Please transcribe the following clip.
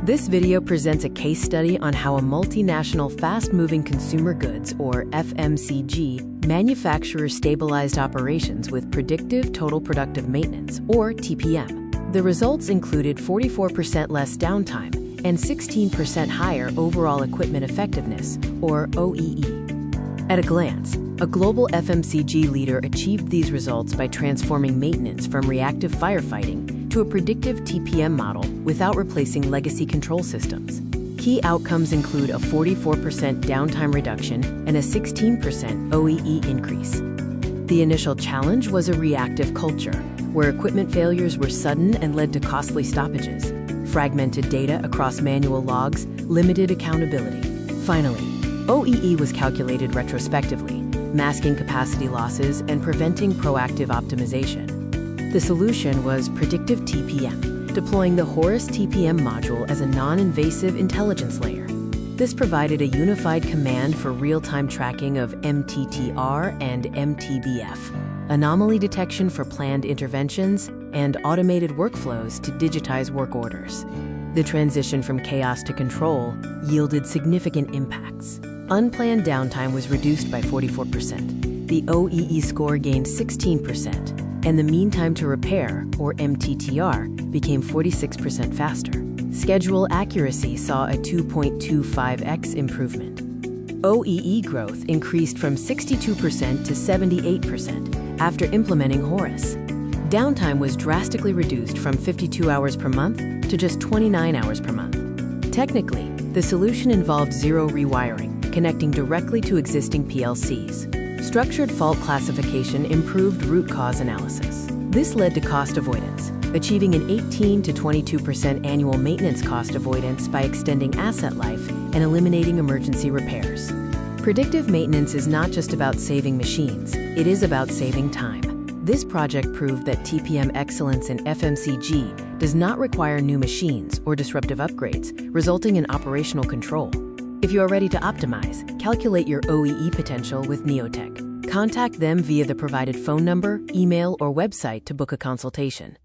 This video presents a case study on how a multinational fast-moving consumer goods, or FMCG, manufacturer stabilized operations with predictive total productive maintenance, or TPM. The results included 44% less downtime and 16% higher overall equipment effectiveness, or OEE. At a glance, a global FMCG leader achieved these results by transforming maintenance from reactive firefighting to a predictive TPM model without replacing legacy control systems. Key outcomes include a 44% downtime reduction and a 16% OEE increase. The initial challenge was a reactive culture, where equipment failures were sudden and led to costly stoppages. Fragmented data across manual logs limited accountability. Finally, OEE was calculated retrospectively, masking capacity losses and preventing proactive optimization. The solution was Predictive TPM, deploying the HORUS TPM module as a non-invasive intelligence layer. This provided a unified command for real-time tracking of MTTR and MTBF, anomaly detection for planned interventions, and automated workflows to digitize work orders. The transition from chaos to control yielded significant impacts. Unplanned downtime was reduced by 44%. The OEE score gained 16%. And the mean time to repair, or MTTR, became 46% faster. Schedule accuracy saw a 2.25x improvement. OEE growth increased from 62% to 78% after implementing HORUS. Downtime was drastically reduced from 52 hours per month to just 29 hours per month. Technically, the solution involved zero rewiring, connecting directly to existing PLCs. Structured fault classification improved root cause analysis. This led to cost avoidance, achieving an 18 to 22% annual maintenance cost avoidance by extending asset life and eliminating emergency repairs. Predictive maintenance is not just about saving machines, it is about saving time. This project proved that TPM excellence in FMCG does not require new machines or disruptive upgrades, resulting in operational control. If you are ready to optimize, calculate your OEE potential with Niotek. Contact them via the provided phone number, email, or website to book a consultation.